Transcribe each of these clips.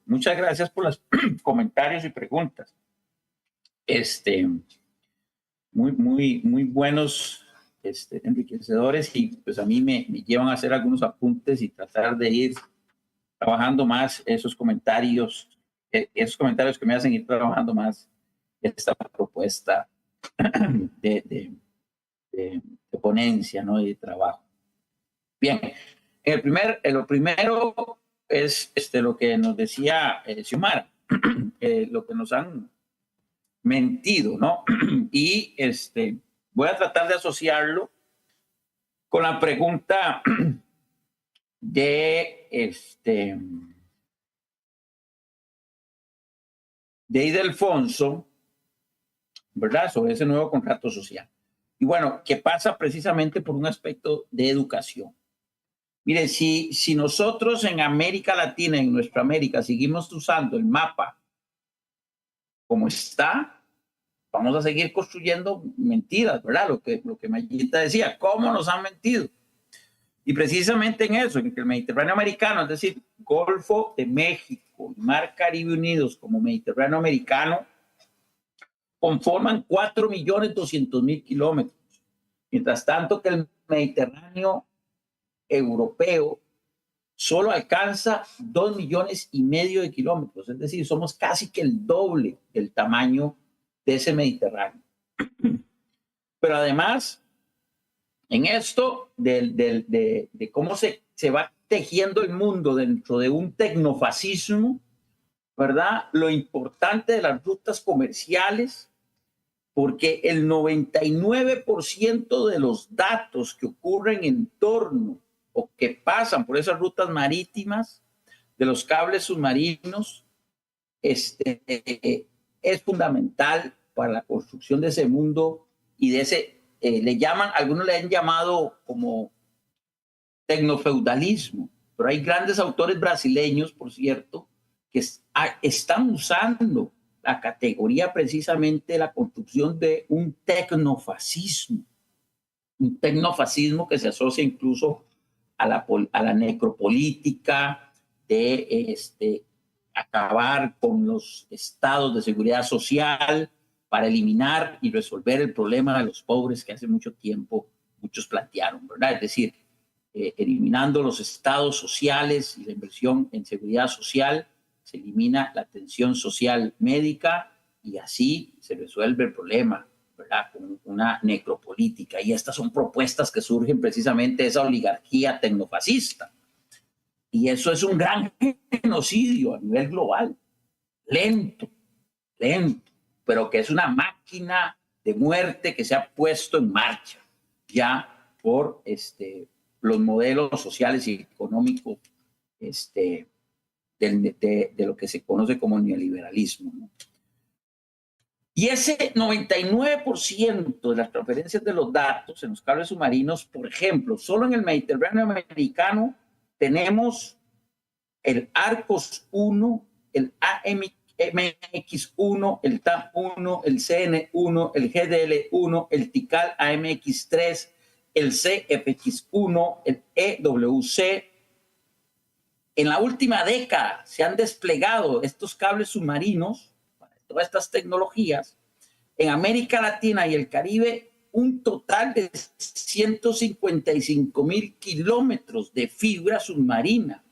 Muchas gracias por los comentarios y preguntas. Muy buenos, enriquecedores, y pues a mí me llevan a hacer algunos apuntes y tratar de ir trabajando más esos comentarios que me hacen ir trabajando más esta propuesta de ponencia, ¿no? Y de trabajo. Bien, lo primero es lo que nos decía Xiomara, lo que nos han mentido, ¿no? Y voy a tratar de asociarlo con la pregunta de Ildefonso, ¿verdad? Sobre ese nuevo contrato social. Y bueno, que pasa precisamente por un aspecto de educación. Mire, si nosotros en América Latina, en nuestra América, seguimos usando el mapa como está, vamos a seguir construyendo mentiras, ¿verdad? Lo que Mayita decía, ¿cómo nos han mentido? Y precisamente en eso, en que el Mediterráneo americano, es decir, Golfo de México y Mar Caribe unidos como Mediterráneo americano, conforman 4.200.000 kilómetros. Mientras tanto que el Mediterráneo europeo solo alcanza 2,5 millones de kilómetros. Es decir, somos casi que el doble del tamaño de ese Mediterráneo. Pero además, en esto de cómo se va tejiendo el mundo dentro de un tecnofascismo, ¿verdad? Lo importante de las rutas comerciales, porque el 99% de los datos que ocurren en torno o que pasan por esas rutas marítimas, de los cables submarinos, es fundamental para la construcción de ese mundo y de ese, algunos le han llamado como tecnofeudalismo, pero hay grandes autores brasileños, por cierto, que están usando la categoría precisamente de la construcción de un tecnofascismo que se asocia incluso a la necropolítica de acabar con los estados de seguridad social para eliminar y resolver el problema de los pobres que hace mucho tiempo muchos plantearon, ¿verdad? Es decir, eliminando los estados sociales y la inversión en seguridad social, se elimina la atención social médica y así se resuelve el problema, ¿verdad? Con una necropolítica. Y estas son propuestas que surgen precisamente de esa oligarquía tecnofascista. Y eso es un gran genocidio a nivel global, lento, pero que es una máquina de muerte que se ha puesto en marcha ya por los modelos sociales y económicos de lo que se conoce como neoliberalismo, ¿no? Y ese 99% de las transferencias de los datos en los cables submarinos, por ejemplo, solo en el Mediterráneo americano tenemos el ARCOS 1, el AMX 1, el TAP 1, el CN 1, el GDL 1, el TICAL AMX 3, el CFX 1, el EWC. En la última década se han desplegado estos cables submarinos, todas estas tecnologías, en América Latina y el Caribe, un total de 155,000 kilómetros de fibra submarina.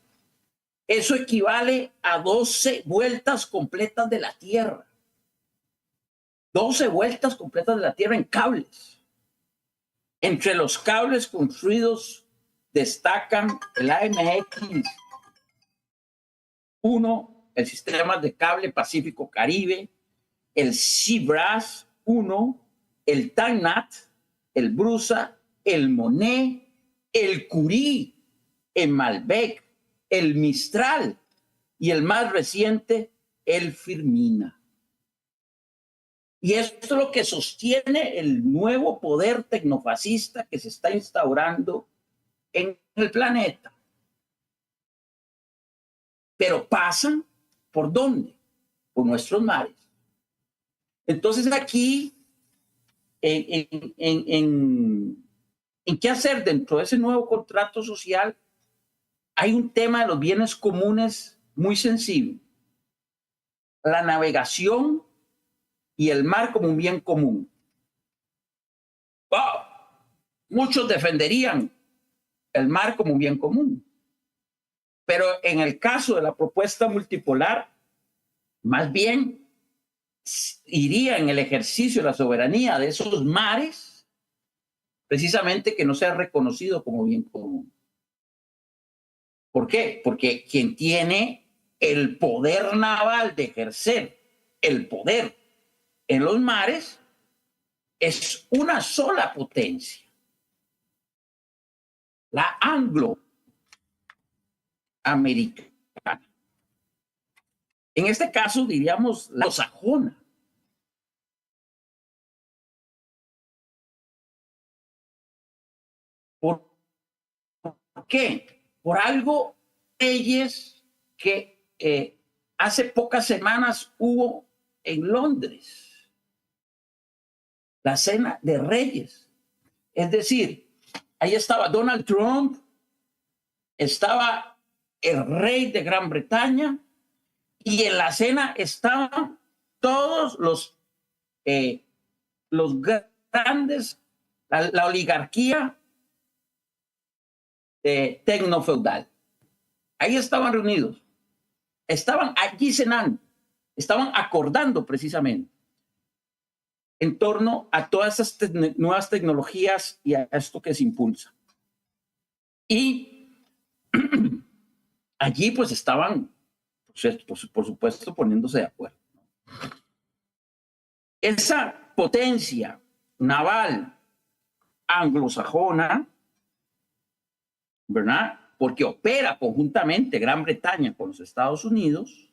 Eso equivale a 12 vueltas completas de la Tierra. 12 vueltas completas de la Tierra en cables. Entre los cables construidos destacan el AMX 1, el sistema de cable Pacífico Caribe, el CBRAS 1, el TANAT, el BRUSA, el MONET, el Curie, el Malbec, el Mistral y el más reciente, el Firmina. Y esto es lo que sostiene el nuevo poder tecnofascista que se está instaurando en el planeta. Pero pasan ¿por dónde? Por nuestros mares. Entonces aquí, en qué hacer dentro de ese nuevo contrato social, hay un tema de los bienes comunes muy sensible. la navegación y el mar como un bien común. ¡Wow! Muchos defenderían el mar como un bien común. Pero en el caso de la propuesta multipolar, más bien iría en el ejercicio de la soberanía de esos mares, precisamente que no sea reconocido como bien común. ¿Por qué? Porque quien tiene el poder naval de ejercer el poder en los mares es una sola potencia, la angloamericana. En este caso diríamos la anglosajona. ¿Por qué? Por algo, leyes que hace pocas semanas hubo en Londres, la cena de reyes. Es decir, ahí estaba Donald Trump, estaba el rey de Gran Bretaña, y en la cena estaban todos los grandes, la oligarquía tecnofeudal. Ahí estaban reunidos, estaban allí cenando, estaban acordando precisamente en torno a todas estas nuevas tecnologías y a esto que se impulsa. Y allí pues estaban, por supuesto, poniéndose de acuerdo. Esa potencia naval anglosajona, ¿verdad? Porque opera conjuntamente Gran Bretaña con los Estados Unidos,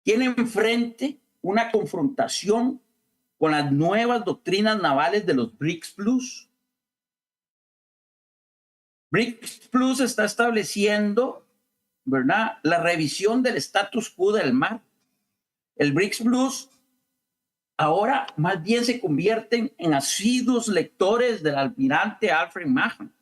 tiene enfrente una confrontación con las nuevas doctrinas navales de los BRICS Plus. BRICS Plus está estableciendo, ¿verdad?, la revisión del status quo del mar. El BRICS Plus ahora más bien se convierten en asiduos lectores del almirante Alfred Mahan.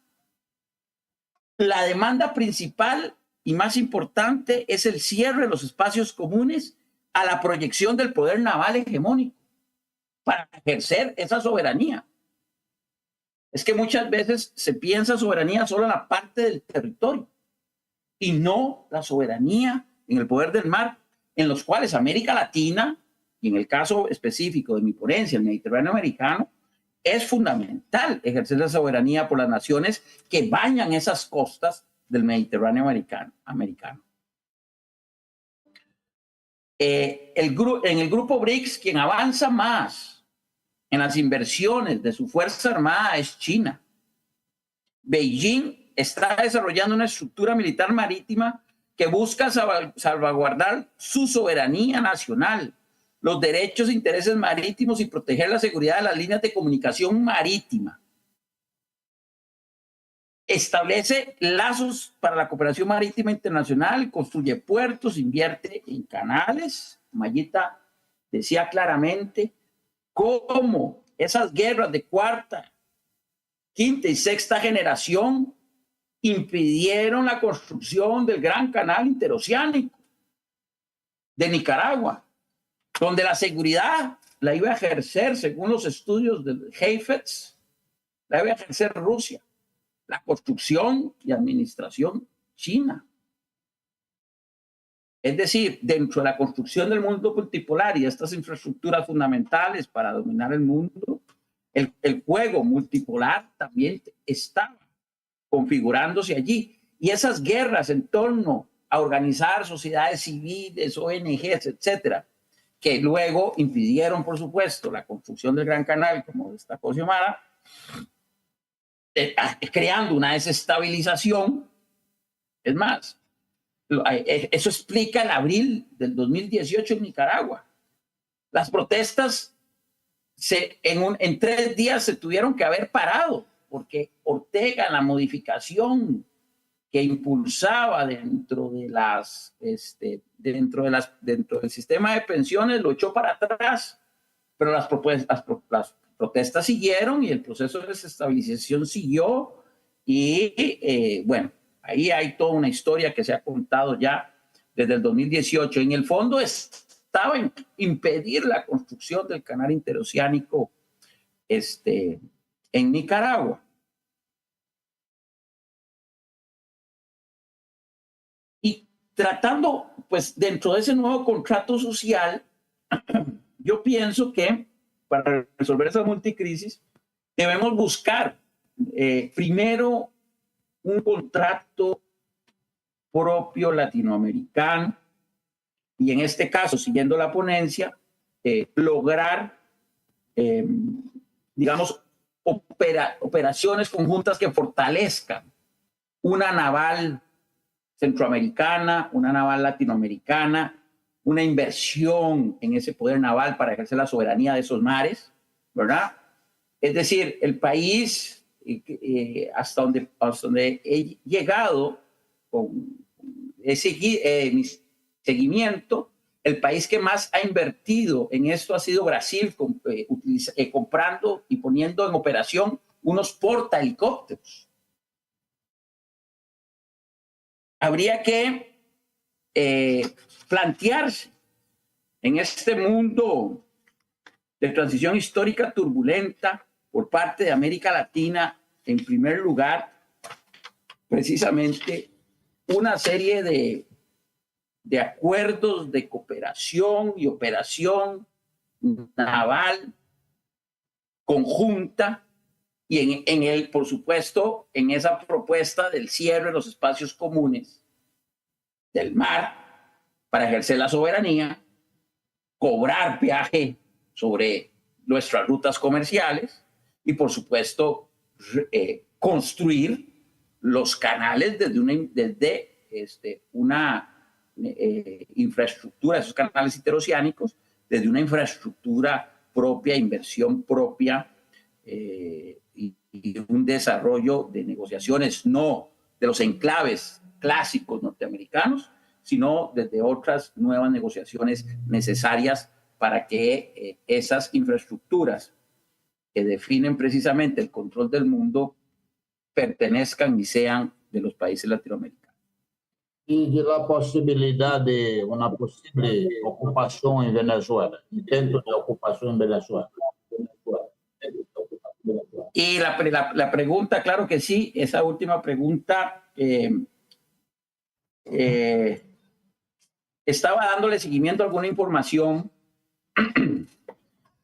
La demanda principal y más importante es el cierre de los espacios comunes a la proyección del poder naval hegemónico para ejercer esa soberanía. Es que muchas veces se piensa soberanía solo en la parte del territorio y no la soberanía en el poder del mar, en los cuales América Latina, y en el caso específico de mi ponencia, el Mediterráneo americano, es fundamental ejercer la soberanía por las naciones que bañan esas costas del Mediterráneo americano. En el grupo BRICS, quien avanza más en las inversiones de su fuerza armada es China. Beijing está desarrollando una estructura militar marítima que busca salvaguardar su soberanía nacional, los derechos e intereses marítimos y proteger la seguridad de las líneas de comunicación marítima. Establece lazos para la cooperación marítima internacional, construye puertos, invierte en canales. Mayita decía claramente cómo esas guerras de cuarta, quinta y sexta generación impidieron la construcción del gran canal interoceánico de Nicaragua, donde la seguridad la iba a ejercer, según los estudios del Heifetz, la iba a ejercer Rusia, la construcción y administración China. Es decir, dentro de la construcción del mundo multipolar y estas infraestructuras fundamentales para dominar el mundo, el juego multipolar también estaba configurándose allí. Y esas guerras en torno a organizar sociedades civiles, ONGs, etcétera, que luego impidieron, por supuesto, la construcción del Gran Canal, como destacó Xiomara, creando una desestabilización. Es más, eso explica el abril del 2018 en Nicaragua. Las protestas en 3 días se tuvieron que haber parado porque Ortega, en la modificación que impulsaba dentro del sistema de pensiones, lo echó para atrás, pero las protestas siguieron y el proceso de desestabilización siguió y bueno, ahí hay toda una historia que se ha contado ya desde el 2018. En el fondo estaba en impedir la construcción del canal interoceánico en Nicaragua. Y tratando, pues dentro de ese nuevo contrato social, yo pienso que para resolver esa multicrisis debemos buscar primero un contrato propio latinoamericano y en este caso, siguiendo la ponencia, lograr, digamos, operaciones conjuntas que fortalezcan una naval centroamericana, una naval latinoamericana, una inversión en ese poder naval para ejercer la soberanía de esos mares, ¿verdad? Es decir, el país hasta donde he llegado con mi seguimiento, el país que más ha invertido en esto ha sido Brasil, comprando y poniendo en operación unos portahelicópteros. Habría que plantearse en este mundo de transición histórica turbulenta por parte de América Latina, en primer lugar, precisamente una serie de acuerdos de cooperación y operación naval conjunta y por supuesto, en esa propuesta del cierre de los espacios comunes del mar para ejercer la soberanía, cobrar peaje sobre nuestras rutas comerciales y, por supuesto, construir los canales desde una infraestructura, esos canales interoceánicos, desde una infraestructura propia, inversión propia y un desarrollo de negociaciones no de los enclaves clásicos norteamericanos, sino desde otras nuevas negociaciones necesarias para que esas infraestructuras que definen precisamente el control del mundo pertenezcan y sean de los países latinoamericanos. Y de la posibilidad de una posible ocupación en Venezuela, intento de ocupación en Venezuela. Y la pregunta, claro que sí, esa última pregunta, estaba dándole seguimiento a alguna información.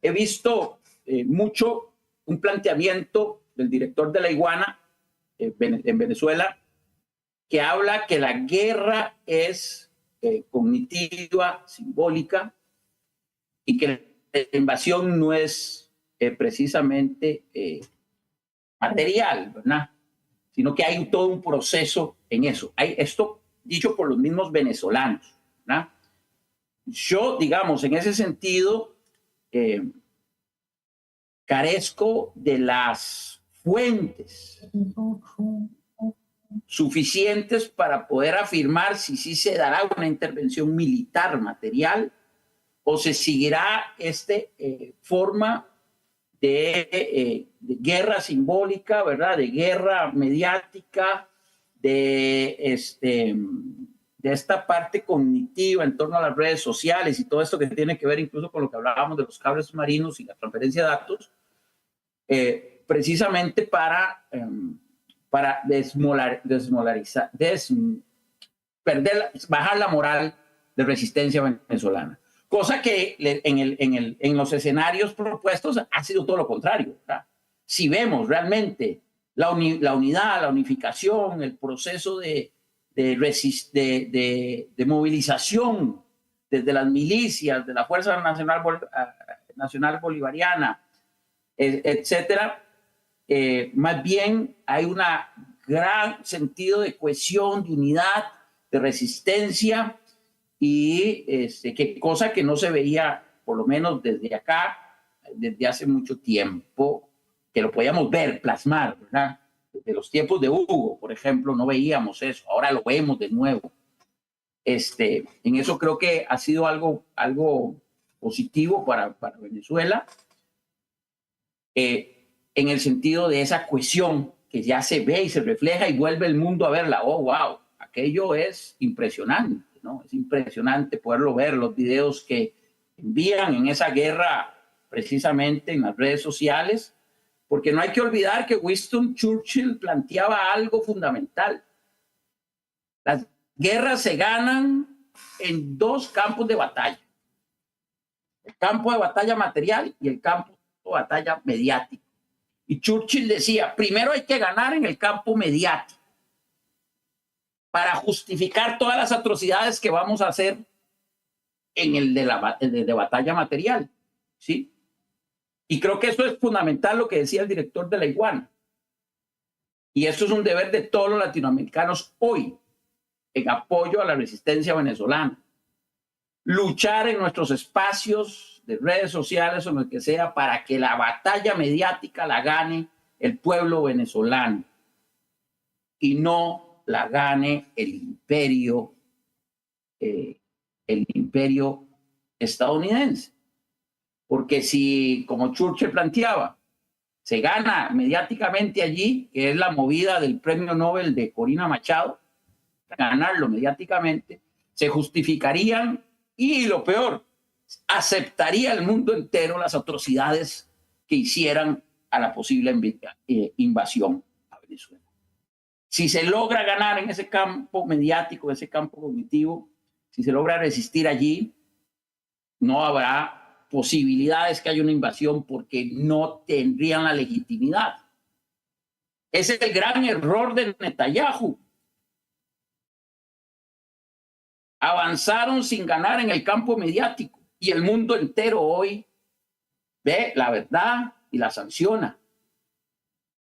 He visto mucho un planteamiento del director de la Iguana en Venezuela, que habla que la guerra es cognitiva, simbólica, y que la invasión no es precisamente material, ¿verdad? Sino que hay todo un proceso en eso. Hay esto dicho por los mismos venezolanos, ¿verdad? Yo, digamos, en ese sentido, carezco de las fuentes suficientes para poder afirmar si sí se dará una intervención militar material o se seguirá forma de guerra simbólica, ¿verdad? De guerra mediática, de esta parte cognitiva en torno a las redes sociales y todo esto que tiene que ver incluso con lo que hablábamos de los cables submarinos y la transferencia de datos, precisamente para bajar la moral de resistencia venezolana. Cosa que en los escenarios propuestos ha sido todo lo contrario, ¿verdad? Si vemos realmente la unidad, la unificación, el proceso de movilización desde las milicias, de la Fuerza Nacional Bolivariana, etcétera, más bien hay un gran sentido de cohesión, de unidad, de resistencia, y cosa que no se veía, por lo menos desde acá, desde hace mucho tiempo, que lo podíamos ver, plasmar, ¿verdad? Desde los tiempos de Hugo, por ejemplo, no veíamos eso, ahora lo vemos de nuevo. En eso creo que ha sido algo positivo para Venezuela, en el sentido de esa cohesión que ya se ve y se refleja y vuelve el mundo a verla. Oh, wow, aquello es impresionante. ¿no? Es impresionante poderlo ver, los videos que envían en esa guerra precisamente en las redes sociales, porque no hay que olvidar que Winston Churchill planteaba algo fundamental. Las guerras se ganan en dos campos de batalla: el campo de batalla material y el campo de batalla mediático. Y Churchill decía, primero hay que ganar en el campo mediático para justificar todas las atrocidades que vamos a hacer en el de batalla material, ¿sí? Y creo que eso es fundamental, lo que decía el director de la Iguana. Y eso es un deber de todos los latinoamericanos hoy, en apoyo a la resistencia venezolana. Luchar en nuestros espacios de redes sociales o lo que sea para que la batalla mediática la gane el pueblo venezolano y no la gane el imperio estadounidense. Porque si, como Churchill planteaba, se gana mediáticamente allí, que es la movida del premio Nobel de Corina Machado, ganarlo mediáticamente, se justificarían y, lo peor, aceptaría el mundo entero las atrocidades que hicieran a la posible invasión a Venezuela. Si se logra ganar en ese campo mediático, ese campo cognitivo, si se logra resistir allí, no habrá posibilidades que haya una invasión porque no tendrían la legitimidad. Ese es el gran error de Netanyahu. Avanzaron sin ganar en el campo mediático y el mundo entero hoy ve la verdad y la sanciona.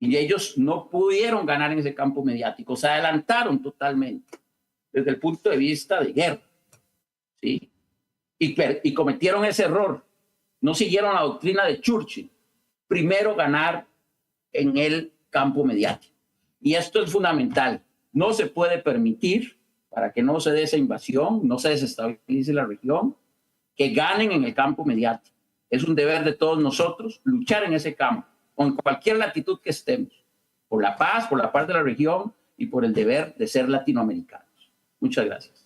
Y ellos no pudieron ganar en ese campo mediático, se adelantaron totalmente desde el punto de vista de guerra, ¿sí? Y cometieron ese error. No siguieron la doctrina de Churchill. Primero ganar en el campo mediático. Y esto es fundamental. No se puede permitir, para que no se dé esa invasión, no se desestabilice la región, que ganen en el campo mediático. Es un deber de todos nosotros luchar en ese campo, con cualquier latitud que estemos, por la paz, por la paz de la región y por el deber de ser latinoamericanos. Muchas gracias.